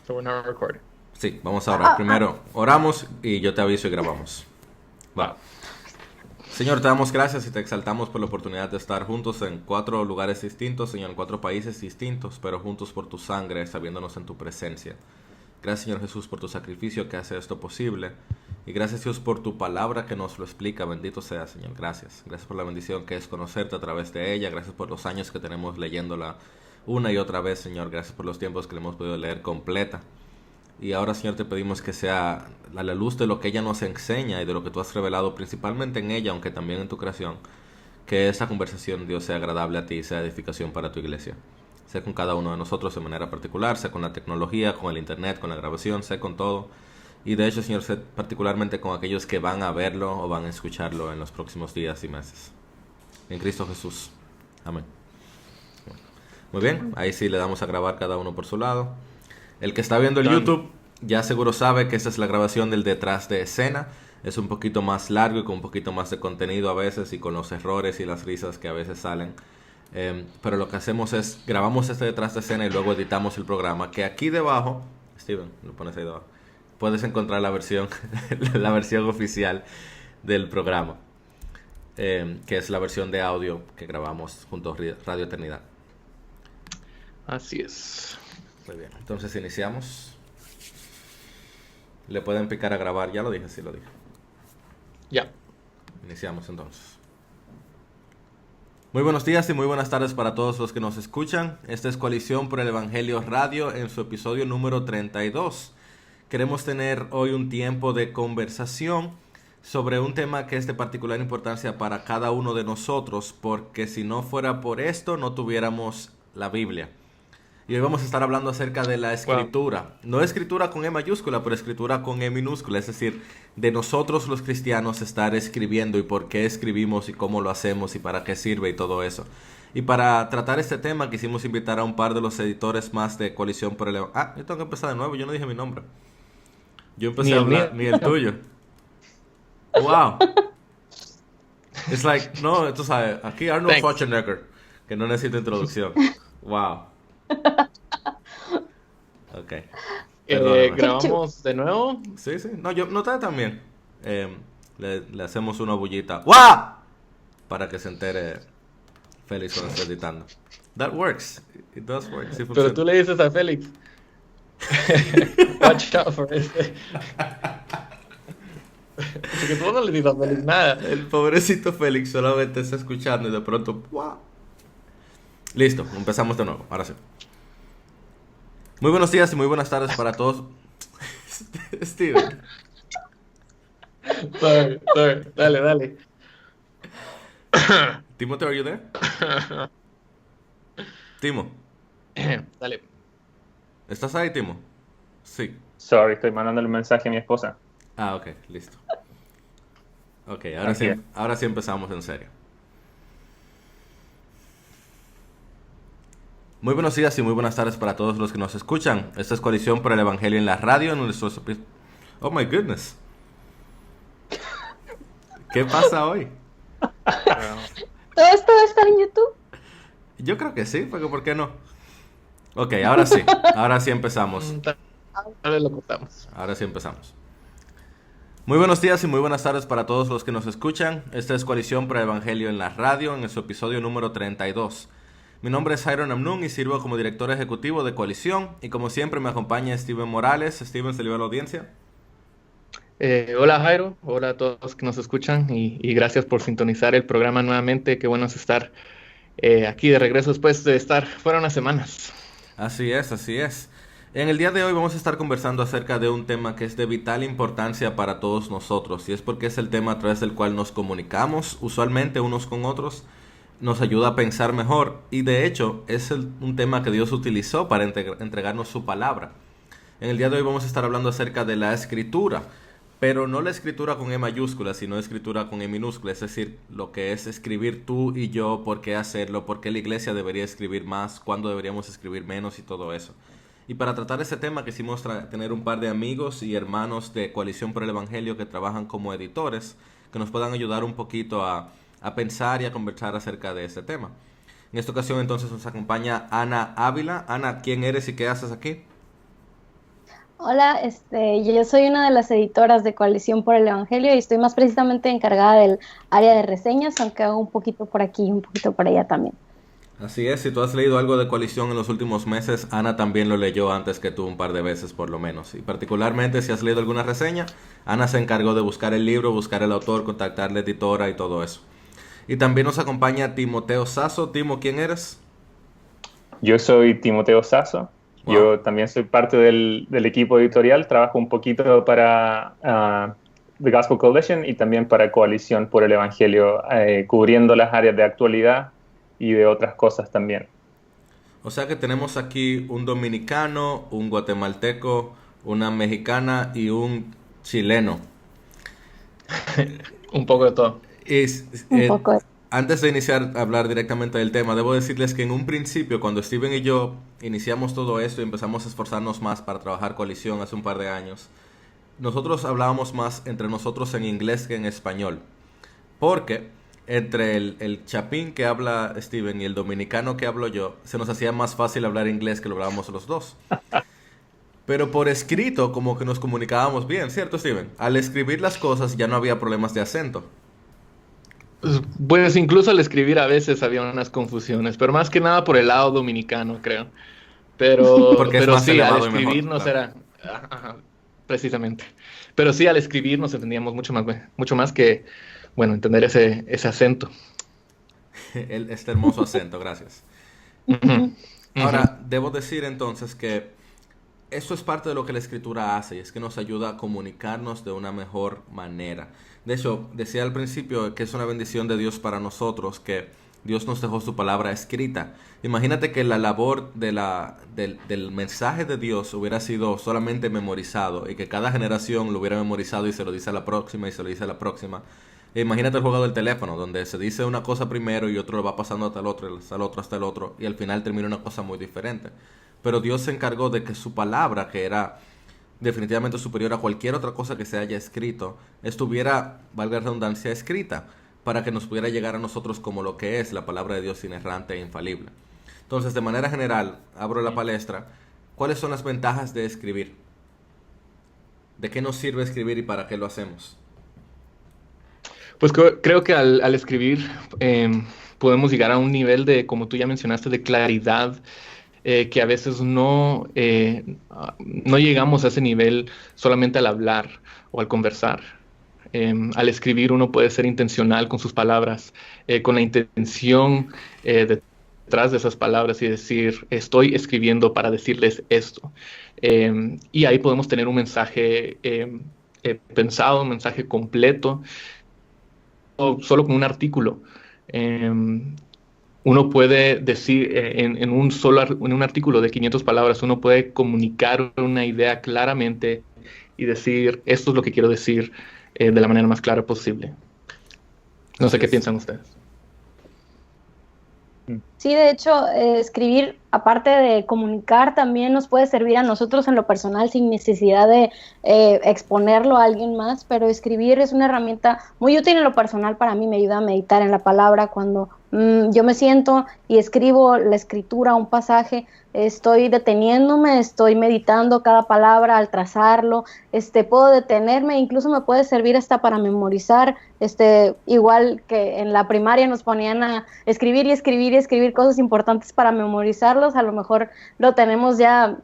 So we're not recording. Sí, vamos a orar. Primero oramos y yo te aviso y grabamos. Va. Wow. Señor, te damos gracias y te exaltamos por la oportunidad de estar juntos en 4 lugares distintos, Señor, en 4 países distintos, pero juntos por tu sangre, sabiéndonos en tu presencia. Gracias, Señor Jesús, por tu sacrificio que hace esto posible. Y gracias, Dios, por tu palabra que nos lo explica. Bendito sea, Señor. Gracias. Gracias por la bendición que es conocerte a través de ella. Gracias por los años que tenemos leyéndola una y otra vez, Señor. Gracias por los tiempos que le hemos podido leer completa. Y ahora, Señor, te pedimos que sea a la luz de lo que ella nos enseña y de lo que tú has revelado principalmente en ella, aunque también en tu creación, que esta conversación, Dios, sea agradable a ti y sea edificación para tu iglesia. Sé con cada uno de nosotros de manera particular, sé con la tecnología, con el internet, con la grabación, sé con todo. Y de hecho, Señor, sé particularmente con aquellos que van a verlo o van a escucharlo en los próximos días y meses. En Cristo Jesús. Amén. Muy bien, ahí sí le damos a grabar cada uno por su lado. El que está viendo el Done. YouTube ya seguro sabe que esta es la grabación del detrás de escena. Es un poquito más largo y con un poquito más de contenido a veces y con los errores y las risas que a veces salen. Pero lo que hacemos es grabamos este detrás de escena y luego editamos el programa. Que aquí debajo, Steven, lo pones ahí debajo, puedes encontrar la versión, la versión oficial del programa. Que es la versión de audio que grabamos junto a Radio Eternidad. Así es. Muy bien, entonces iniciamos. Le pueden picar a grabar, ya lo dije, sí lo dije. Ya. Iniciamos entonces. Muy buenos días y muy buenas tardes para todos los que nos escuchan. Esta es Coalición por el Evangelio Radio en su episodio número 32. Queremos tener hoy un tiempo de conversación sobre un tema que es de particular importancia para cada uno de nosotros, porque si no fuera por esto no tuviéramos la Biblia. Y hoy vamos a estar hablando acerca de la escritura. No escritura con E mayúscula, pero escritura con E minúscula. Es decir, de nosotros los cristianos estar escribiendo y por qué escribimos y cómo lo hacemos y para qué sirve y todo eso. Y para tratar este tema quisimos invitar a un par de los editores más de Coalición por el... Ah, yo tengo que empezar de nuevo, yo no dije mi nombre. Yo empecé a hablar, ni el tuyo. Wow. It's like, no, tú sabes, aquí Arnold Thanks. Schwarzenegger, que no necesita introducción. Wow. Ok. Perdóname. Grabamos de nuevo. Sí, sí. No, yo noté también. Le hacemos una bullita. ¡Guau! Para que se entere Félix cuando está editando. That works. It does work. Sí Pero funciona. tú le dices a Félix. Watch out for este. Porque tú no le dices a Félix nada. El pobrecito Félix solamente está escuchando y de pronto... ¡Guau! Listo, empezamos de nuevo. Ahora sí. Muy buenos días y muy buenas tardes para todos. Steven. Sorry. Dale. Timothy, are you there? Timo. Dale. ¿Estás ahí, Timo? Sí. Sorry, estoy mandando el mensaje a mi esposa. Ah, ok, listo. Ok, Así es. ahora sí empezamos en serio. Muy buenos días y muy buenas tardes para todos los que nos escuchan. Esta es Coalición por el Evangelio en la radio. Oh my goodness. ¿Qué pasa hoy? ¿Todo esto va a estar en YouTube? Yo creo que sí, porque ¿por qué no? Ok, ahora sí. Ahora sí empezamos. Ahora lo cortamos. Ahora sí empezamos. Muy buenos días y muy buenas tardes para todos los que nos escuchan. Esta es Coalición por el Evangelio en la radio en su episodio número 32. Mi nombre es Jairo Namnun y sirvo como director ejecutivo de Coalición. Y como siempre me acompaña Steven Morales. Steven, se le va a la audiencia. Hola Jairo, hola a todos que nos escuchan y gracias por sintonizar el programa nuevamente. Qué bueno es estar aquí de regreso después de estar fuera unas semanas. Así es, así es. En el día de hoy vamos a estar conversando acerca de un tema que es de vital importancia para todos nosotros. Y es porque es el tema a través del cual nos comunicamos usualmente unos con otros. Nos ayuda a pensar mejor y de hecho es un tema que Dios utilizó para entregarnos su palabra. En el día de hoy vamos a estar hablando acerca de la escritura, pero no la escritura con E mayúscula, sino escritura con E minúscula, es decir, lo que es escribir tú y yo, por qué hacerlo, por qué la iglesia debería escribir más, cuándo deberíamos escribir menos y todo eso. Y para tratar ese tema quisimos tener un par de amigos y hermanos de Coalición por el Evangelio que trabajan como editores, que nos puedan ayudar un poquito a pensar y a conversar acerca de este tema. En esta ocasión entonces nos acompaña Ana Ávila. Ana, ¿quién eres y qué haces aquí? Hola, yo soy una de las editoras de Coalición por el Evangelio y estoy más precisamente encargada del área de reseñas, aunque hago un poquito por aquí y un poquito por allá también. Así es, si tú has leído algo de Coalición en los últimos meses, Ana también lo leyó antes que tú un par de veces por lo menos. Y particularmente si has leído alguna reseña, Ana se encargó de buscar el libro, buscar el autor, contactar la editora y todo eso. Y también nos acompaña Timoteo Sasso. Timo, ¿quién eres? Yo soy Timoteo Sasso. Wow. Yo también soy parte del equipo editorial. Trabajo un poquito para The Gospel Coalition y también para Coalición por el Evangelio, cubriendo las áreas de actualidad y de otras cosas también. O sea que tenemos aquí un dominicano, un guatemalteco, una mexicana y un chileno. Un poco de todo. Un poco de... Antes de iniciar a hablar directamente del tema, debo decirles que en un principio, cuando Steven y yo iniciamos todo esto y empezamos a esforzarnos más para trabajar Coalición hace un par de años, nosotros hablábamos más entre nosotros en inglés que en español. Porque entre el chapín que habla Steven y el dominicano que hablo yo, se nos hacía más fácil hablar inglés que lo hablábamos los dos. Pero por escrito, como que nos comunicábamos bien, ¿cierto, Steven? Al escribir las cosas ya no había problemas de acento. Pues incluso al escribir a veces había unas confusiones, pero más que nada por el lado dominicano, creo. Porque es Pero más sí, al elevado y mejor, escribirnos claro. era... Ajá, precisamente. Pero sí, al escribir nos entendíamos mucho más que, bueno, entender ese acento. Este hermoso acento, gracias. Ujú, ujú. Ahora, debo decir entonces que eso es parte de lo que la escritura hace y es que nos ayuda a comunicarnos de una mejor manera. De hecho, decía al principio que es una bendición de Dios para nosotros que Dios nos dejó su palabra escrita. Imagínate que la labor del mensaje de Dios hubiera sido solamente memorizado y que cada generación lo hubiera memorizado y se lo dice a la próxima y se lo dice a la próxima. E imagínate el juego del teléfono, donde se dice una cosa primero y otro lo va pasando hasta el otro, hasta el otro, hasta el otro, y al final termina una cosa muy diferente. Pero Dios se encargó de que su palabra, que era definitivamente superior a cualquier otra cosa que se haya escrito, estuviera, valga la redundancia, escrita, para que nos pudiera llegar a nosotros como lo que es la palabra de Dios inerrante e infalible. Entonces, de manera general, abro la palestra, ¿cuáles son las ventajas de escribir? ¿De qué nos sirve escribir y para qué lo hacemos? Pues creo que al escribir podemos llegar a un nivel de, como tú ya mencionaste, de claridad que a veces no llegamos a ese nivel solamente al hablar o al conversar. Al escribir uno puede ser intencional con sus palabras, con la intención detrás de esas palabras y decir, estoy escribiendo para decirles esto. Y ahí podemos tener un mensaje pensado, un mensaje completo, o solo con un artículo. Uno puede decir en un artículo de 500 palabras, uno puede comunicar una idea claramente y decir, esto es lo que quiero decir de la manera más clara posible. No sé Así qué es. piensan ustedes. Sí, de hecho, escribir, aparte de comunicar, también nos puede servir a nosotros en lo personal sin necesidad de exponerlo a alguien más, pero escribir es una herramienta muy útil en lo personal para mí, me ayuda a meditar en la palabra cuando yo me siento y escribo la escritura, un pasaje, estoy deteniéndome, estoy meditando cada palabra al trazarlo, puedo detenerme, incluso me puede servir hasta para memorizar, igual que en la primaria nos ponían a escribir y escribir y escribir cosas importantes para memorizarlos, a lo mejor lo tenemos ya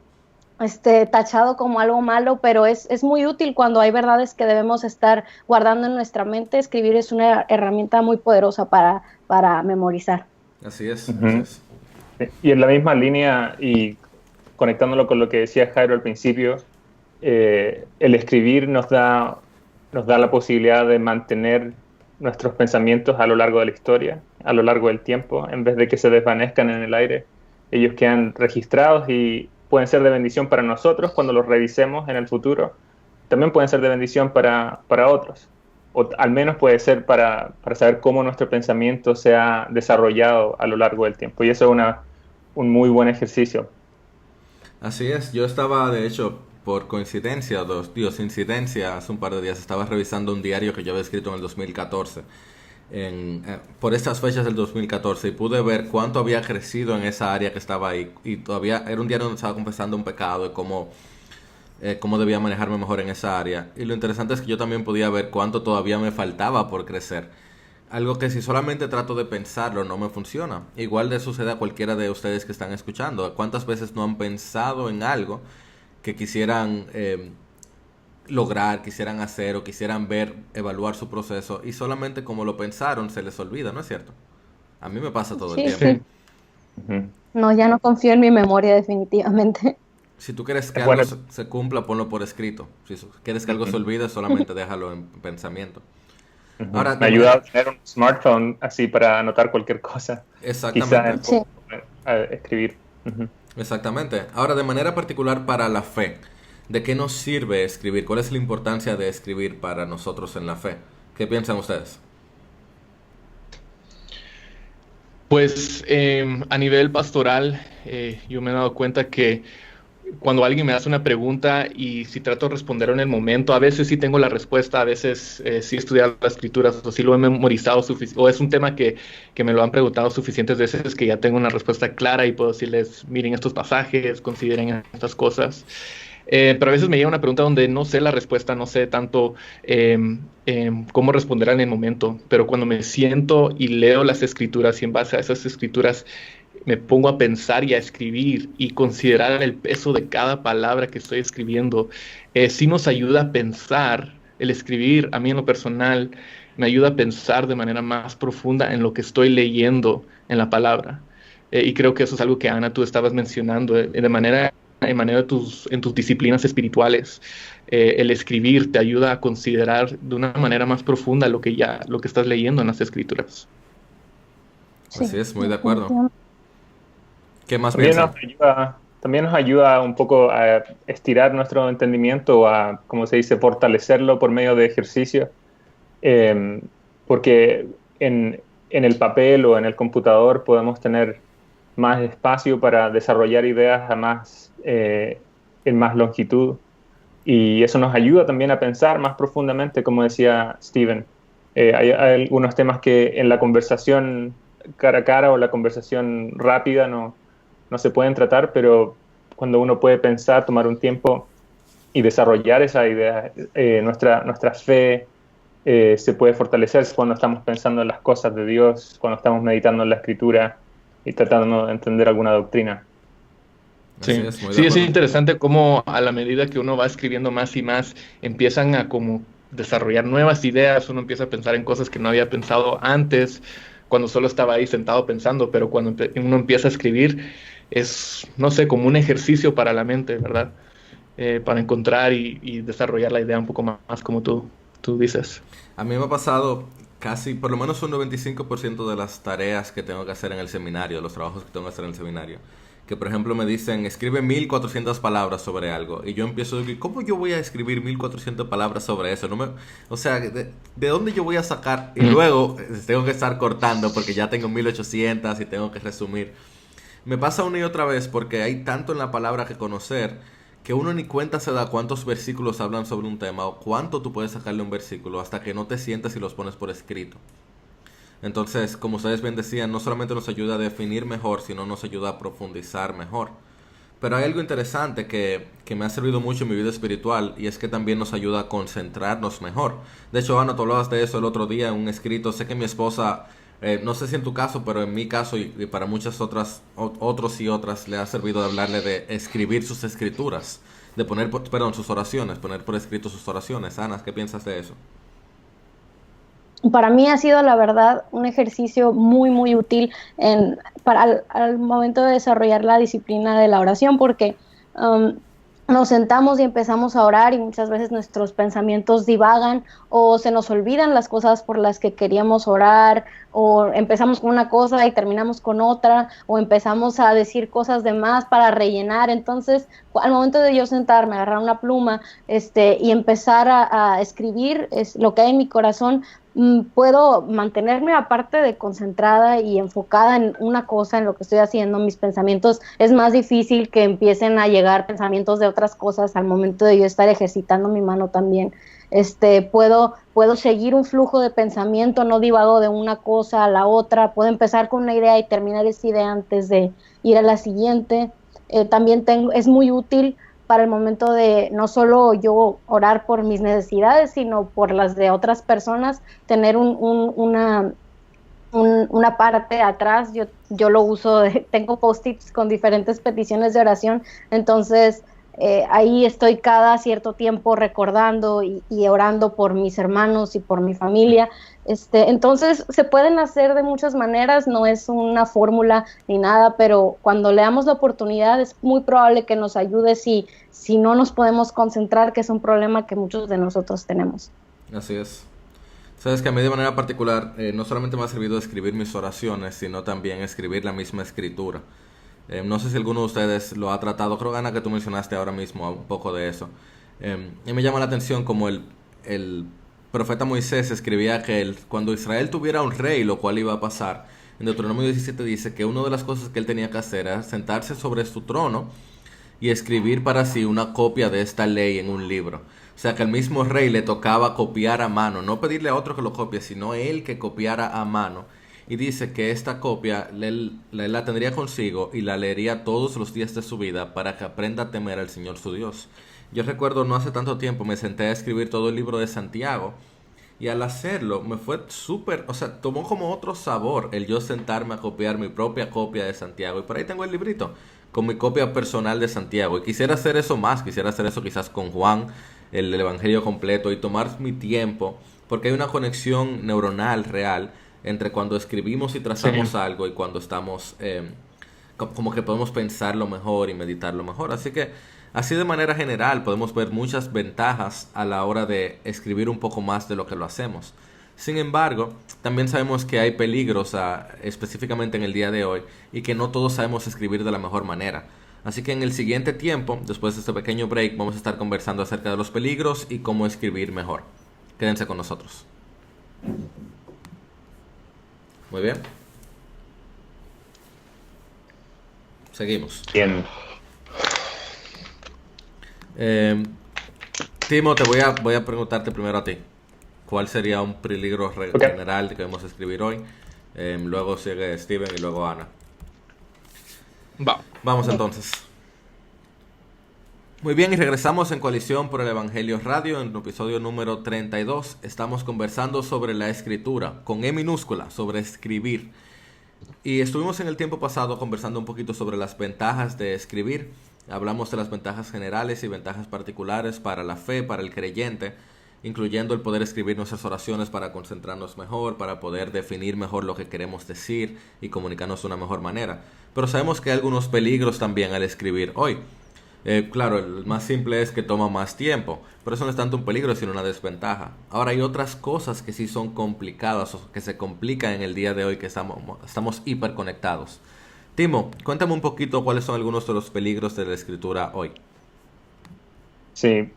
tachado como algo malo, pero es muy útil cuando hay verdades que debemos estar guardando en nuestra mente. Escribir es una herramienta muy poderosa para memorizar. Así es, así Ujú. es. Y en la misma línea, y conectándolo con lo que decía Jairo al principio, el escribir nos da la posibilidad de mantener nuestros pensamientos a lo largo de la historia, a lo largo del tiempo, en vez de que se desvanezcan en el aire. Ellos quedan registrados y pueden ser de bendición para nosotros cuando los revisemos en el futuro. También pueden ser de bendición para otros. O al menos puede ser para saber cómo nuestro pensamiento se ha desarrollado a lo largo del tiempo. Y eso es un muy buen ejercicio. Así es, yo estaba de hecho por coincidencia, Dios, incidencia, hace un par de días estaba revisando un diario que yo había escrito en el 2014, por estas fechas del 2014, y pude ver cuánto había crecido en esa área que estaba ahí, y todavía era un diario donde estaba confesando un pecado y cómo cómo debía manejarme mejor en esa área. Y lo interesante es que yo también podía ver cuánto todavía me faltaba por crecer. Algo que si solamente trato de pensarlo no me funciona. Igual le sucede a cualquiera de ustedes que están escuchando. ¿Cuántas veces no han pensado en algo que quisieran lograr, quisieran hacer o quisieran ver, evaluar su proceso y solamente como lo pensaron se les olvida, ¿no es cierto? A mí me pasa todo el Sí, tiempo. sí. No, ya no confío en mi memoria definitivamente. Si tú quieres que Es algo bueno. se cumpla, ponlo por escrito. Si quieres que algo se olvide, solamente déjalo en pensamiento. Ahora, Me ayuda a tener un smartphone así para anotar cualquier cosa. Quizá exactamente. Sí. a escribir. Exactamente. Ahora, de manera particular para la fe, ¿de qué nos sirve escribir? ¿Cuál es la importancia de escribir para nosotros en la fe? ¿Qué piensan ustedes? Pues a nivel pastoral, yo me he dado cuenta que cuando alguien me hace una pregunta y si trato de responder en el momento, a veces sí tengo la respuesta, a veces sí he estudiado las escrituras o sí lo he memorizado, o es un tema que me lo han preguntado suficientes veces que ya tengo una respuesta clara y puedo decirles, miren estos pasajes, consideren estas cosas. Pero a veces me llega una pregunta donde no sé la respuesta, no sé tanto cómo responder en el momento, pero cuando me siento y leo las escrituras y en base a esas escrituras me pongo a pensar y a escribir y considerar el peso de cada palabra que estoy escribiendo, sí nos ayuda a pensar, el escribir a mí en lo personal me ayuda a pensar de manera más profunda en lo que estoy leyendo en la palabra. Y creo que eso es algo que Ana tú estabas mencionando, de manera en tus disciplinas espirituales. El escribir te ayuda a considerar de una manera más profunda lo que estás leyendo en las escrituras. Sí, Así es, muy de acuerdo. definitivamente. ¿Qué más También piensan? también nos ayuda un poco a estirar nuestro entendimiento, a, como se dice, fortalecerlo por medio de ejercicio. Eh, Porque en el papel o en el computador podemos tener más espacio para desarrollar ideas en más longitud. Y eso nos ayuda también a pensar más profundamente, como decía Steven. Hay algunos temas que en la conversación cara a cara o la conversación rápida no se pueden tratar, pero cuando uno puede pensar, tomar un tiempo y desarrollar esa idea, nuestra fe se puede fortalecer cuando estamos pensando en las cosas de Dios, cuando estamos meditando en la Escritura y tratando de entender alguna doctrina. Así Sí, es, muy de sí, es acuerdo. interesante cómo a la medida que uno va escribiendo más y más, empiezan a como desarrollar nuevas ideas, uno empieza a pensar en cosas que no había pensado antes, cuando solo estaba ahí sentado pensando, pero cuando uno empieza a escribir, es, no sé, como un ejercicio para la mente, ¿verdad? Para encontrar y desarrollar la idea un poco más como tú dices. A mí me ha pasado casi, por lo menos un 95% de las tareas que tengo que hacer en el seminario, los trabajos que tengo que hacer en el seminario, que por ejemplo me dicen, escribe 1400 palabras sobre algo, y yo empiezo a decir, ¿cómo yo voy a escribir 1400 palabras sobre eso? O sea, ¿de dónde yo voy a sacar? Y luego tengo que estar cortando porque ya tengo 1800 y tengo que resumir. Me pasa una y otra vez porque hay tanto en la palabra que conocer que uno ni cuenta se da cuántos versículos hablan sobre un tema o cuánto tú puedes sacarle un versículo hasta que no te sientas y los pones por escrito. Entonces, como ustedes bien decían, no solamente nos ayuda a definir mejor, sino nos ayuda a profundizar mejor. Pero hay algo interesante que me ha servido mucho en mi vida espiritual y es que también nos ayuda a concentrarnos mejor. De hecho, Ana, tú hablabas de eso el otro día en un escrito. Sé que mi esposa, no sé si en tu caso, pero en mi caso y para muchas otros y otras, le ha servido de hablarle de escribir sus escrituras, de poner, sus oraciones, poner por escrito sus oraciones. Ana, ¿qué piensas de eso? Para mí ha sido, la verdad, un ejercicio muy, muy útil al momento de desarrollar la disciplina de la oración, porque nos sentamos y empezamos a orar y muchas veces nuestros pensamientos divagan o se nos olvidan las cosas por las que queríamos orar, o empezamos con una cosa y terminamos con otra, o empezamos a decir cosas de más para rellenar. Entonces, al momento de yo sentarme, agarrar una pluma y empezar a escribir lo que hay en mi corazón, puedo mantenerme aparte de concentrada y enfocada en una cosa, en lo que estoy haciendo. Mis pensamientos, es más difícil que empiecen a llegar pensamientos de otras cosas al momento de yo estar ejercitando mi mano también. Puedo seguir un flujo de pensamiento, no divago de una cosa a la otra, puedo empezar con una idea y terminar esa idea antes de ir a la siguiente. También es muy útil para el momento de no solo yo orar por mis necesidades, sino por las de otras personas, tener una parte atrás. Yo lo uso, tengo post-its con diferentes peticiones de oración, entonces ahí estoy cada cierto tiempo recordando y orando por mis hermanos y por mi familia. Entonces se pueden hacer de muchas maneras, no es una fórmula ni nada, pero cuando le damos la oportunidad es muy probable que nos ayude si no nos podemos concentrar, que es un problema que muchos de nosotros tenemos. Así es. Sabes que a mí de manera particular no solamente me ha servido escribir mis oraciones, sino también escribir la misma escritura. No sé si alguno de ustedes lo ha tratado. Creo, Ana, que tú mencionaste ahora mismo un poco de eso. Y me llama la atención como el profeta Moisés escribía que cuando Israel tuviera un rey, lo cual iba a pasar, en Deuteronomio 17 dice que una de las cosas que él tenía que hacer era sentarse sobre su trono y escribir para sí una copia de esta ley en un libro. O sea que al mismo rey le tocaba copiar a mano, no pedirle a otro que lo copie, sino él que copiara a mano. Y dice que esta copia él la tendría consigo y la leería todos los días de su vida para que aprenda a temer al Señor su Dios. Yo recuerdo no hace tanto tiempo me senté a escribir todo el libro de Santiago y al hacerlo me fue súper, o sea, tomó como otro sabor el yo sentarme a copiar mi propia copia de Santiago. Y por ahí tengo el librito con mi copia personal de Santiago. Y quisiera hacer eso más, quisiera hacer eso quizás con Juan, el Evangelio completo, y tomar mi tiempo, porque hay una conexión neuronal real entre cuando escribimos y trazamos algo y cuando estamos como que podemos pensarlo mejor y meditarlo mejor. Así que así de manera general podemos ver muchas ventajas a la hora de escribir un poco más de lo que lo hacemos. Sin embargo, también sabemos que hay peligros específicamente en el día de hoy y que no todos sabemos escribir de la mejor manera. Así que en el siguiente tiempo, después de este pequeño break, vamos a estar conversando acerca de los peligros y cómo escribir mejor. Quédense con nosotros. Muy bien. Seguimos. Bien. Timo, voy a preguntarte primero a ti. ¿Cuál sería un peligro general que debemos escribir hoy? Luego sigue Steven y luego Ana. Vamos entonces. Muy bien, y regresamos en Coalición por el Evangelio Radio en el episodio número 32. Estamos conversando sobre la escritura, con E minúscula, sobre escribir. Y estuvimos en el tiempo pasado conversando un poquito sobre las ventajas de escribir. Hablamos de las ventajas generales y ventajas particulares para la fe, para el creyente, incluyendo el poder escribir nuestras oraciones para concentrarnos mejor, para poder definir mejor lo que queremos decir y comunicarnos de una mejor manera. Pero sabemos que hay algunos peligros también al escribir hoy. Claro, el más simple es que toma más tiempo, pero eso no es tanto un peligro sino una desventaja. Ahora hay otras cosas que sí son complicadas o que se complican en el día de hoy, que estamos hiperconectados. Timo, cuéntame un poquito cuáles son algunos de los peligros de la escritura hoy. Sí,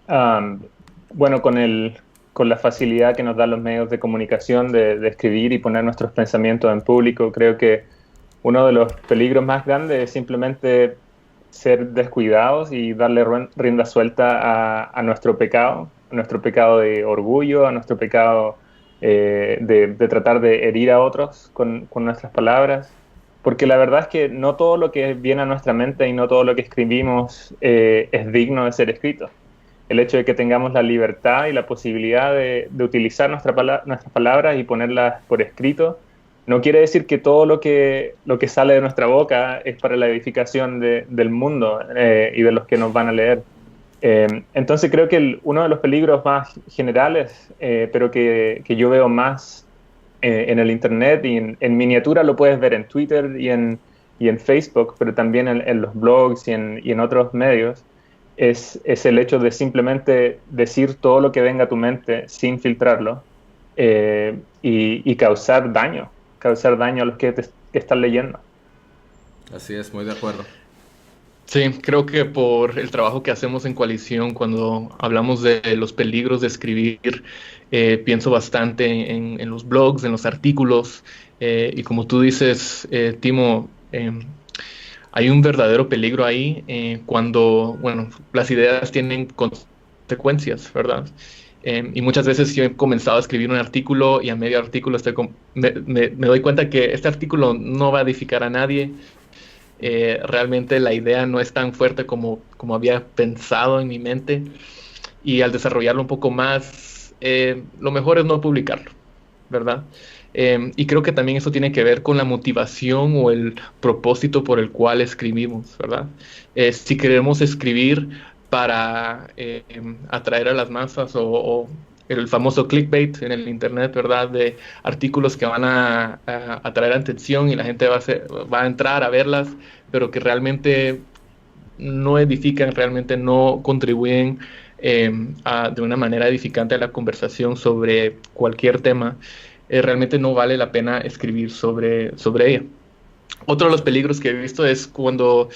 bueno, con la facilidad que nos dan los medios de comunicación de escribir y poner nuestros pensamientos en público, creo que uno de los peligros más grandes es simplemente ser descuidados y darle rienda suelta a nuestro pecado de orgullo, a nuestro pecado de tratar de herir a otros con nuestras palabras. Porque la verdad es que no todo lo que viene a nuestra mente y no todo lo que escribimos es digno de ser escrito. El hecho de que tengamos la libertad y la posibilidad de utilizar nuestras palabras y ponerlas por escrito, no quiere decir que todo lo que sale de nuestra boca es para la edificación del mundo y de los que nos van a leer. Entonces creo que uno de los peligros más generales, pero que yo veo más en el internet y en miniatura, lo puedes ver en Twitter y en Facebook, pero también en los blogs y en otros medios, es el hecho de simplemente decir todo lo que venga a tu mente sin filtrarlo y causar daño a los que están leyendo. Así es, muy de acuerdo. Sí, creo que por el trabajo que hacemos en Coalición, cuando hablamos de los peligros de escribir, pienso bastante en los blogs, en los artículos, y como tú dices, Timo, hay un verdadero peligro ahí cuando, bueno, las ideas tienen consecuencias, ¿verdad? Y muchas veces yo he comenzado a escribir un artículo y a medio artículo me doy cuenta que este artículo no va a edificar a nadie. realmente la idea no es tan fuerte como había pensado en mi mente, y al desarrollarlo un poco más, lo mejor es no publicarlo, ¿verdad? Y creo que también eso tiene que ver con la motivación o el propósito por el cual escribimos, ¿verdad? Si queremos escribir para atraer a las masas, o el famoso clickbait en el internet, ¿verdad? De artículos que van a atraer atención y la gente va a entrar a verlas, pero que realmente no edifican, realmente no contribuyen de una manera edificante a la conversación sobre cualquier tema, realmente no vale la pena escribir sobre ella. Otro de los peligros que he visto es cuando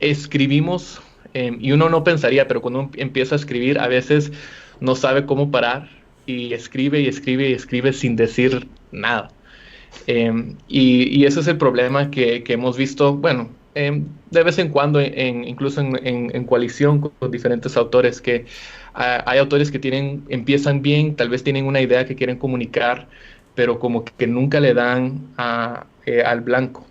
escribimos, y uno no pensaría, pero cuando uno empieza a escribir, a veces no sabe cómo parar y escribe y escribe y escribe sin decir nada. Y ese es el problema que hemos visto, bueno, de vez en cuando, incluso en coalición con diferentes autores, que hay autores que empiezan bien, tal vez tienen una idea que quieren comunicar, pero como que nunca le dan al blanco,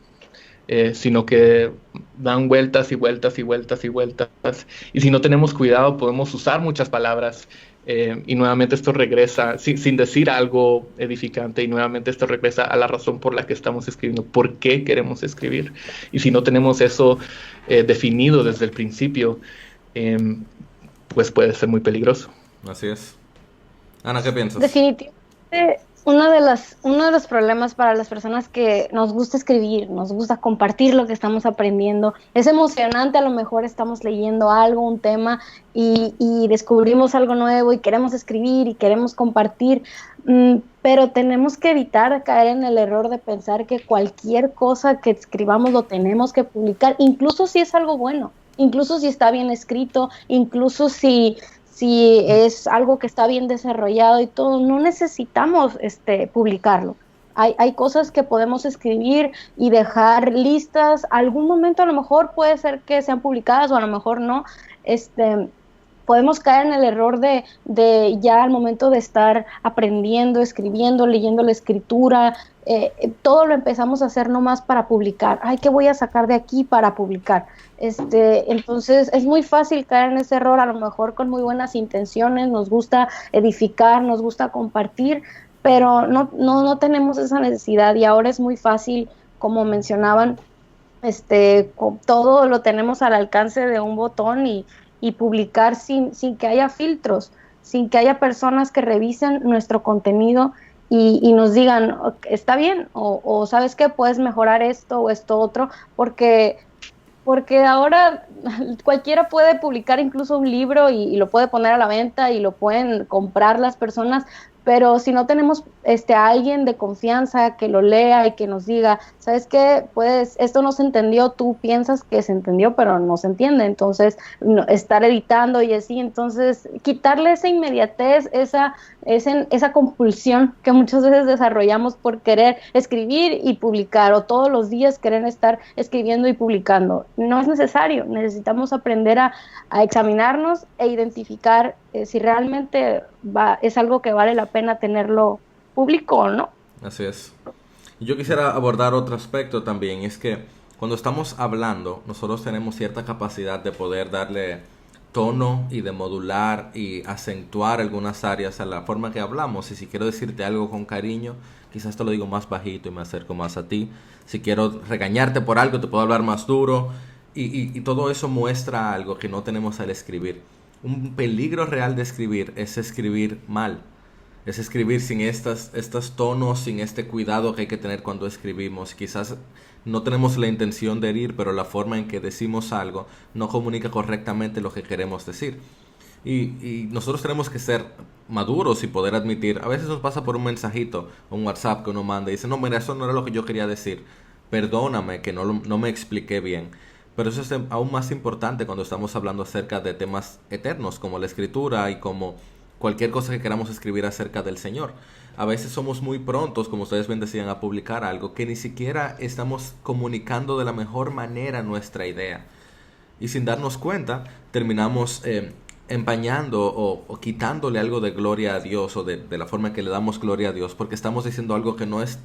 sino que dan vueltas y vueltas y vueltas y vueltas. Y si no tenemos cuidado, podemos usar muchas palabras, y nuevamente esto regresa sin decir algo edificante, y nuevamente esto regresa a la razón por la que estamos escribiendo, por qué queremos escribir. Y si no tenemos eso definido desde el principio, pues puede ser muy peligroso. Así es. Ana, ¿qué piensas? Definitivamente, uno de los problemas para las personas que nos gusta escribir, nos gusta compartir lo que estamos aprendiendo, es emocionante, a lo mejor estamos leyendo algo, un tema, y descubrimos algo nuevo y queremos escribir y queremos compartir, pero tenemos que evitar caer en el error de pensar que cualquier cosa que escribamos lo tenemos que publicar, incluso si es algo bueno, incluso si está bien escrito, incluso si es algo que está bien desarrollado y todo, no necesitamos publicarlo. Hay cosas que podemos escribir y dejar listas. Algún momento a lo mejor puede ser que sean publicadas o a lo mejor no. Podemos caer en el error de ya al momento de estar aprendiendo, escribiendo, leyendo la escritura, todo lo empezamos a hacer nomás para publicar. Ay, ¿qué voy a sacar de aquí para publicar? Entonces es muy fácil caer en ese error, a lo mejor con muy buenas intenciones, nos gusta edificar, nos gusta compartir, pero no tenemos esa necesidad, y ahora es muy fácil, como mencionaban, todo lo tenemos al alcance de un botón, y publicar sin que haya filtros, sin que haya personas que revisen nuestro contenido y nos digan, está bien, o sabes qué, puedes mejorar esto o esto otro, porque ahora cualquiera puede publicar incluso un libro y lo puede poner a la venta y lo pueden comprar las personas, pero si no tenemos a alguien de confianza que lo lea y que nos diga, ¿sabes qué? Pues esto no se entendió, tú piensas que se entendió, pero no se entiende, entonces estar editando y así, entonces quitarle esa inmediatez, esa compulsión que muchas veces desarrollamos por querer escribir y publicar, o todos los días querer estar escribiendo y publicando. No es necesario, necesitamos aprender a examinarnos e identificar si realmente es algo que vale la pena tenerlo público o no. Así es. Yo quisiera abordar otro aspecto también, es que cuando estamos hablando, nosotros tenemos cierta capacidad de poder darle tono y de modular y acentuar algunas áreas a la forma que hablamos. Y si quiero decirte algo con cariño, quizás te lo digo más bajito y me acerco más a ti. Si quiero regañarte por algo, te puedo hablar más duro. Y todo eso muestra algo que no tenemos al escribir. Un peligro real de escribir es escribir mal. Es escribir sin estos tonos, sin este cuidado que hay que tener cuando escribimos. Quizás no tenemos la intención de herir, pero la forma en que decimos algo no comunica correctamente lo que queremos decir. Y nosotros tenemos que ser maduros y poder admitir. A veces nos pasa por un mensajito, un WhatsApp que uno manda y dice, no, mira, eso no era lo que yo quería decir. Perdóname que no me expliqué bien. Pero eso es aún más importante cuando estamos hablando acerca de temas eternos, como la escritura y como cualquier cosa que queramos escribir acerca del Señor. A veces somos muy prontos, como ustedes bien decían, a publicar algo que ni siquiera estamos comunicando de la mejor manera nuestra idea. Y sin darnos cuenta, terminamos empañando o quitándole algo de gloria a Dios, o de la forma en que le damos gloria a Dios, porque estamos diciendo algo que no es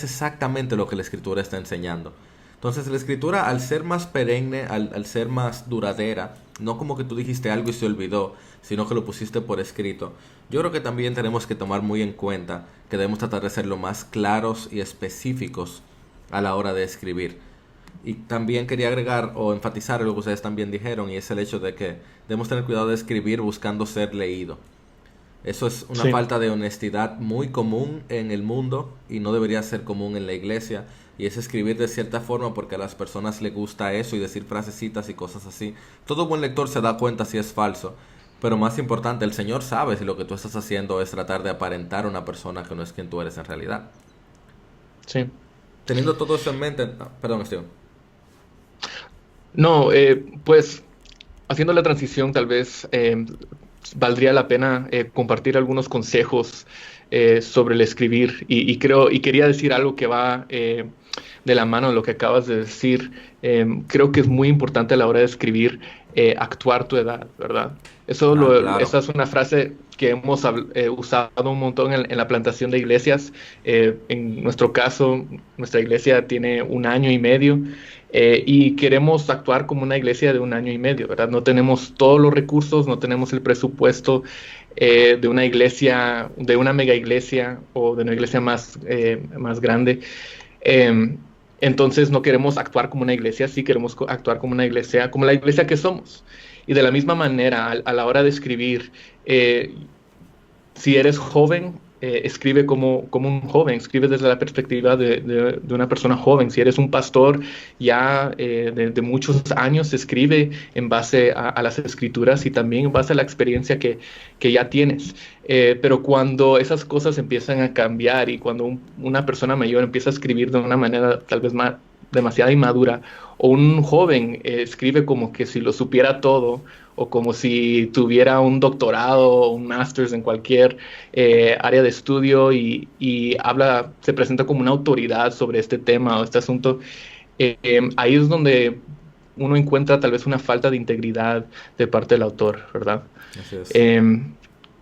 exactamente lo que la Escritura está enseñando. Entonces la escritura, al ser más perenne, al ser más duradera, no como que tú dijiste algo y se olvidó, sino que lo pusiste por escrito, yo creo que también tenemos que tomar muy en cuenta que debemos tratar de ser lo más claros y específicos a la hora de escribir. Y también quería agregar o enfatizar lo que ustedes también dijeron, y es el hecho de que debemos tener cuidado de escribir buscando ser leído. Eso es una falta de honestidad muy común en el mundo y no debería ser común en la iglesia. Y es escribir de cierta forma porque a las personas les gusta eso y decir frasecitas y cosas así. Todo buen lector se da cuenta si es falso. Pero más importante, el Señor sabe si lo que tú estás haciendo es tratar de aparentar a una persona que no es quien tú eres en realidad. Sí. Teniendo todo eso en mente... perdón, Steven. No, pues haciendo la transición tal vez valdría la pena compartir algunos consejos sobre el escribir y quería decir algo que va de la mano de lo que acabas de decir. Creo que es muy importante a la hora de escribir actuar tu edad, ¿verdad? Claro. Esa es una frase que hemos usado un montón en la plantación de iglesias. En nuestro caso, nuestra iglesia tiene 1 año y medio. Y queremos actuar como una iglesia de 1 año y medio, ¿verdad? No tenemos todos los recursos, no tenemos el presupuesto de una iglesia, de una mega iglesia o de una iglesia más grande. Entonces no queremos actuar como una iglesia, sí queremos actuar como una iglesia, como la iglesia que somos. Y de la misma manera, a la hora de escribir, si eres joven, escribe como un joven, escribe desde la perspectiva de una persona joven. Si eres un pastor ya de muchos años, escribe en base a las escrituras y también en base a la experiencia que ya tienes. Pero cuando esas cosas empiezan a cambiar y cuando una persona mayor empieza a escribir de una manera tal vez demasiado inmadura, o un joven escribe como que si lo supiera todo, o como si tuviera un doctorado o un máster en cualquier área de estudio y se presenta como una autoridad sobre este tema o este asunto, ahí es donde uno encuentra tal vez una falta de integridad de parte del autor, ¿verdad? Así es.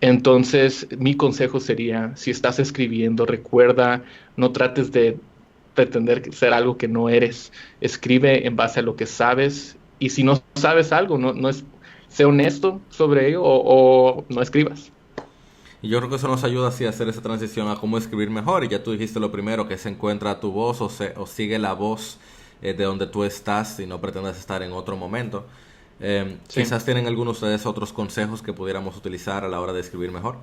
Entonces, mi consejo sería, si estás escribiendo, recuerda, no trates de pretender ser algo que no eres. Escribe en base a lo que sabes, y si no sabes algo, sé honesto sobre ello o no escribas. Y yo creo que eso nos ayuda así a hacer esa transición a cómo escribir mejor. Y ya tú dijiste lo primero, que se encuentra tu voz o sigue la voz de donde tú estás y no pretendes estar en otro momento. Sí. Quizás tienen algunos de ustedes otros consejos que pudiéramos utilizar a la hora de escribir mejor.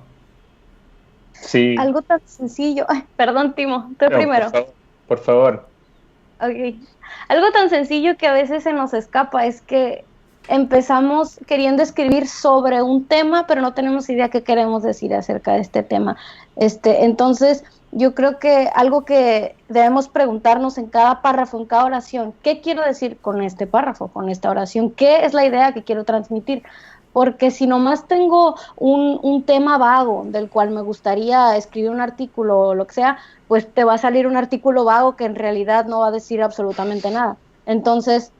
Sí. Algo tan sencillo. Ay, perdón, Timo, tú primero. Por favor. Ok. Algo tan sencillo que a veces se nos escapa es que empezamos queriendo escribir sobre un tema, pero no tenemos idea qué queremos decir acerca de este tema. Entonces, yo creo que algo que debemos preguntarnos en cada párrafo, en cada oración, ¿qué quiero decir con este párrafo, con esta oración? ¿Qué es la idea que quiero transmitir? Porque si nomás tengo un tema vago del cual me gustaría escribir un artículo o lo que sea, pues te va a salir un artículo vago que en realidad no va a decir absolutamente nada. Entonces,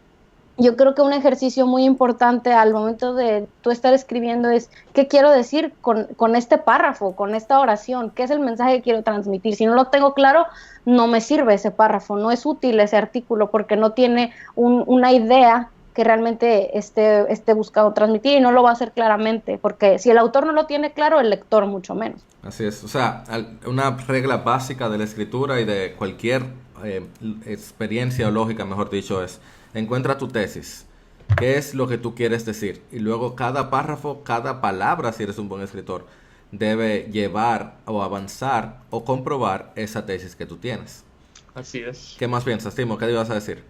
yo creo que un ejercicio muy importante al momento de tú estar escribiendo es ¿qué quiero decir con este párrafo, con esta oración? ¿Qué es el mensaje que quiero transmitir? Si no lo tengo claro, no me sirve ese párrafo, no es útil ese artículo porque no tiene una idea que realmente esté buscando transmitir y no lo va a hacer claramente, porque si el autor no lo tiene claro, el lector mucho menos. Así es, o sea, una regla básica de la escritura y de cualquier experiencia o lógica, mejor dicho, es encuentra tu tesis, qué es lo que tú quieres decir, y luego cada párrafo, cada palabra, si eres un buen escritor, debe llevar o avanzar o comprobar esa tesis que tú tienes. Así es. ¿Qué más piensas, Timo? ¿Qué ibas a decir?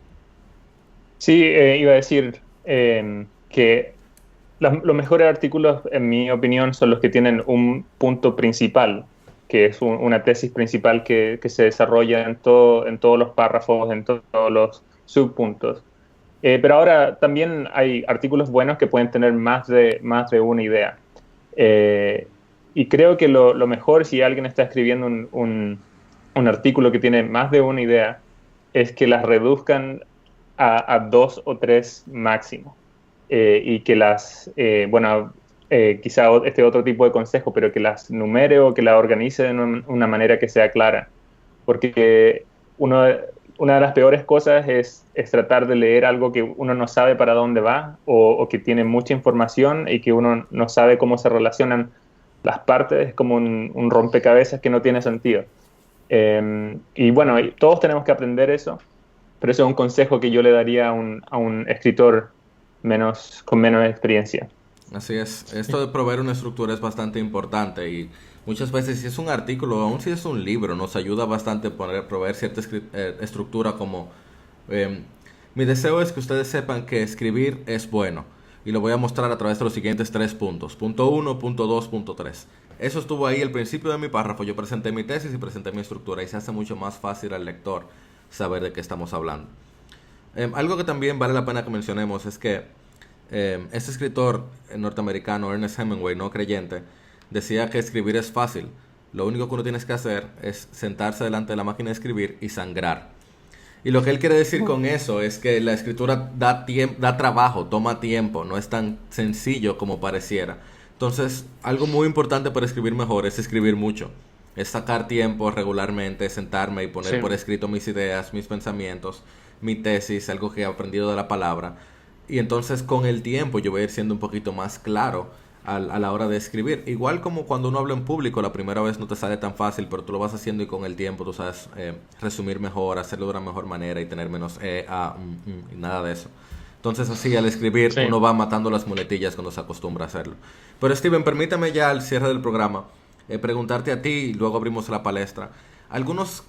Sí, iba a decir que los mejores artículos, en mi opinión, son los que tienen un punto principal, que es una tesis principal que se desarrolla en todos los párrafos, en todos los subpuntos. Pero ahora también hay artículos buenos que pueden tener más de una idea. Y creo que lo mejor, si alguien está escribiendo un artículo que tiene más de una idea, es que las reduzcan a 2 o 3 máximo. Y que quizá otro tipo de consejo, pero que las numere o que las organice de una manera que sea clara. Porque una de las peores cosas es tratar de leer algo que uno no sabe para dónde va o que tiene mucha información y que uno no sabe cómo se relacionan las partes. Es como un rompecabezas que no tiene sentido. Y bueno, todos tenemos que aprender eso, pero eso es un consejo que yo le daría a un escritor con menos experiencia. Así es, esto de proveer una estructura es bastante importante y muchas veces si es un artículo, aun si es un libro, nos ayuda bastante proveer cierta estructura como mi deseo es que ustedes sepan que escribir es bueno y lo voy a mostrar a través de los siguientes 3 puntos, punto 1, punto 2, punto 3. Eso estuvo ahí al principio de mi párrafo, yo presenté mi tesis y presenté mi estructura y se hace mucho más fácil al lector saber de qué estamos hablando. Algo que también vale la pena que mencionemos es que este escritor norteamericano, Ernest Hemingway, no creyente, decía que escribir es fácil. Lo único que uno tiene que hacer es sentarse delante de la máquina de escribir y sangrar. Y lo que él quiere decir con eso es que la escritura da trabajo, toma tiempo, no es tan sencillo como pareciera. Entonces, algo muy importante para escribir mejor es escribir mucho. Es sacar tiempo regularmente, sentarme y poner por escrito mis ideas, mis pensamientos, mi tesis, algo que he aprendido de la palabra. Y entonces con el tiempo yo voy a ir siendo un poquito más claro a la hora de escribir. Igual como cuando uno habla en público, la primera vez no te sale tan fácil, pero tú lo vas haciendo y con el tiempo tú sabes resumir mejor, hacerlo de una mejor manera y tener menos y nada de eso. Entonces así al escribir uno va matando las muletillas cuando se acostumbra a hacerlo. Pero Steven, permítame ya al cierre del programa preguntarte a ti y luego abrimos la palestra. Algunos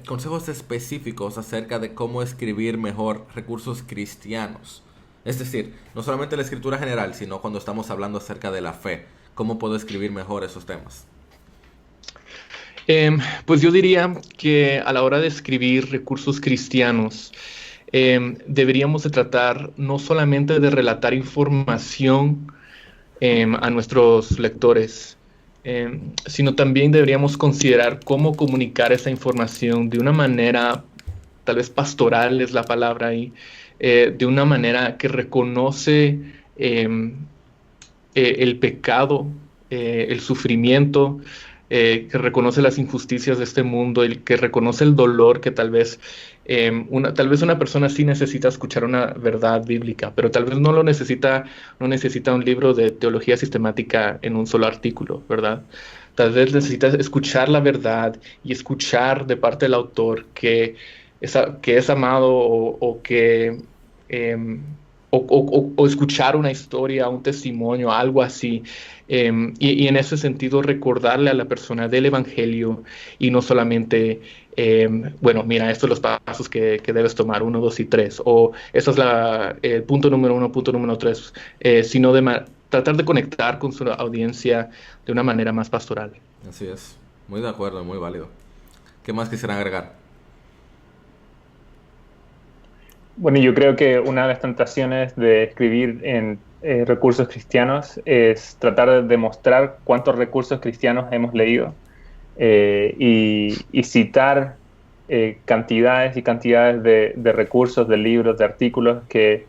consejos específicos acerca de cómo escribir mejor recursos cristianos. Es decir, no solamente la escritura general, sino cuando estamos hablando acerca de la fe. ¿Cómo puedo escribir mejor esos temas? Pues yo diría que a la hora de escribir recursos cristianos, deberíamos de tratar no solamente de relatar información a nuestros lectores, sino también deberíamos considerar cómo comunicar esa información de una manera, tal vez pastoral es la palabra ahí, de una manera que reconoce el pecado, el sufrimiento, que reconoce las injusticias de este mundo, el que reconoce el dolor que tal vez una persona sí necesita escuchar una verdad bíblica, pero tal vez no necesita un libro de teología sistemática en un solo artículo, ¿verdad? Tal vez necesita escuchar la verdad y escuchar de parte del autor que es amado o escuchar una historia, un testimonio, algo así. Y en ese sentido recordarle a la persona del Evangelio y no solamente, mira, estos son los pasos que debes tomar, 1, 2 y 3, o esto es el punto número 1, punto número 3, sino tratar de conectar con su audiencia de una manera más pastoral. Así es, muy de acuerdo, muy válido. ¿Qué más quisieran agregar? Bueno, yo creo que una de las tentaciones de escribir en recursos cristianos es tratar de demostrar cuántos recursos cristianos hemos leído y citar cantidades y cantidades de recursos, de libros, de artículos que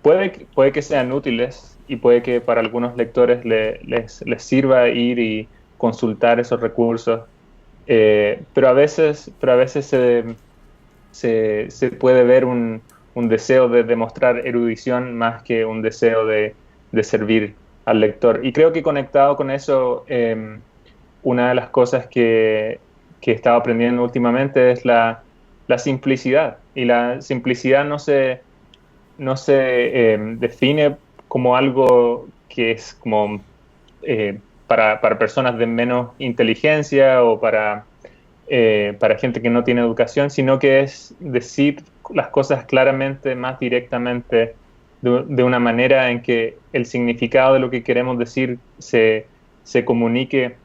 puede que sean útiles y puede que para algunos lectores les sirva ir y consultar esos recursos, pero a veces se puede ver un deseo de demostrar erudición más que un deseo de servir al lector. Y creo que conectado con eso, una de las cosas que he estado aprendiendo últimamente es la simplicidad. Y la simplicidad no se define como algo que es como para personas de menos inteligencia o para gente que no tiene educación, sino que es decir las cosas claramente, más directamente, de una manera en que el significado de lo que queremos decir se comunique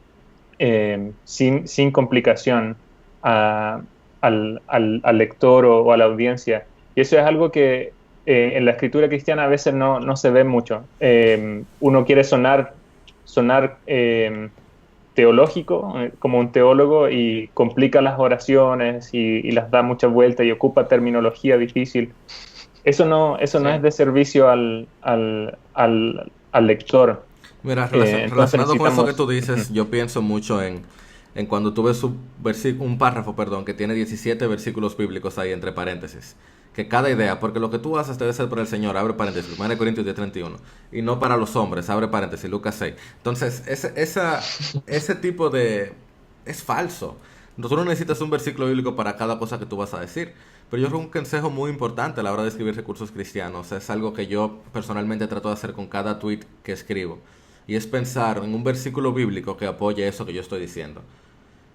sin complicación al lector o a la audiencia. Y eso es algo que en la escritura cristiana a veces no se ve mucho. Uno quiere sonar teológico, como un teólogo, y complica las oraciones y las da muchas vueltas y ocupa terminología difícil. Eso no es de servicio al lector. Mira, relacionado con eso que tú dices, yo pienso mucho en en cuando tú ves un párrafo, perdón, que tiene 17 versículos bíblicos ahí entre paréntesis. Que cada idea, porque lo que tú haces debe ser para el Señor, abre paréntesis, 1 Corintios 10:31, y no para los hombres, abre paréntesis, Lucas 6. Entonces, ese tipo de... es falso. Tú no necesitas un versículo bíblico para cada cosa que tú vas a decir. Pero yo creo que un consejo muy importante a la hora de escribir recursos cristianos es algo que yo personalmente trato de hacer con cada tweet que escribo. Y es pensar en un versículo bíblico que apoye eso que yo estoy diciendo.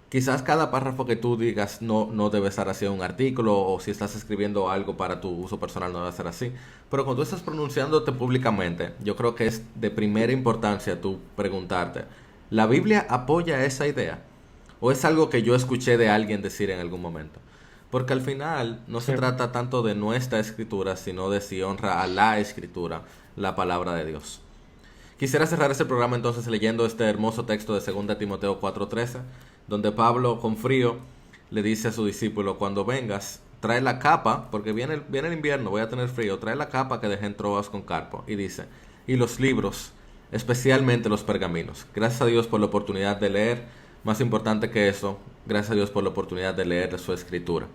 Quizás cada párrafo que tú digas no debe estar así en un artículo, o si estás escribiendo algo para tu uso personal no debe ser así. Pero cuando tú estás pronunciándote públicamente, yo creo que es de primera importancia tú preguntarte, ¿la Biblia apoya esa idea? ¿O es algo que yo escuché de alguien decir en algún momento? Porque al final no se trata tanto de nuestra escritura, sino de si honra a la escritura, la palabra de Dios. Quisiera cerrar este programa entonces leyendo este hermoso texto de 2 Timoteo 4:13, donde Pablo con frío le dice a su discípulo, cuando vengas, trae la capa, porque viene el invierno, voy a tener frío, trae la capa que dejé en Troas con Carpo. Y dice, y los libros, especialmente los pergaminos. Gracias a Dios por la oportunidad de leer, más importante que eso, gracias a Dios por la oportunidad de leer su escritura.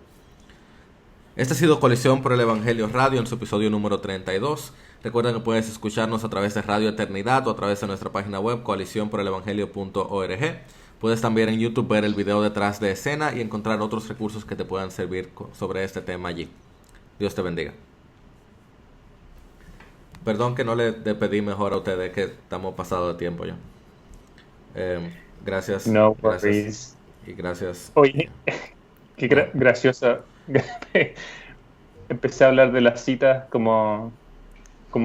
Esta ha sido Coalición por el Evangelio Radio en su episodio número 32. Recuerda que puedes escucharnos a través de Radio Eternidad o a través de nuestra página web coaliciónporelevangelio.org. Puedes también en YouTube ver el video detrás de escena y encontrar otros recursos que te puedan servir sobre este tema allí. Dios te bendiga. Perdón que no le pedí mejor a ustedes, que estamos pasados de tiempo ya. Gracias. No gracias. worries. Y gracias. Oye, qué graciosa. Empecé a hablar de las citas como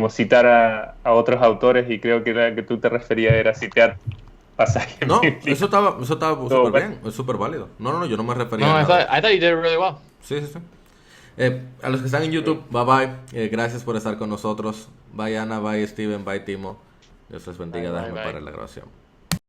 citar a otros autores, y creo que la que tú te referías era citar pasajes. No, eso estaba súper bien, es súper válido. No, yo no me refería No, a nada. I thought you did it really well. Sí. A los que están en YouTube, bye. Gracias por estar con nosotros. Bye Ana, bye Steven, bye Timo. Dios les bendiga. Déjame parar la grabación.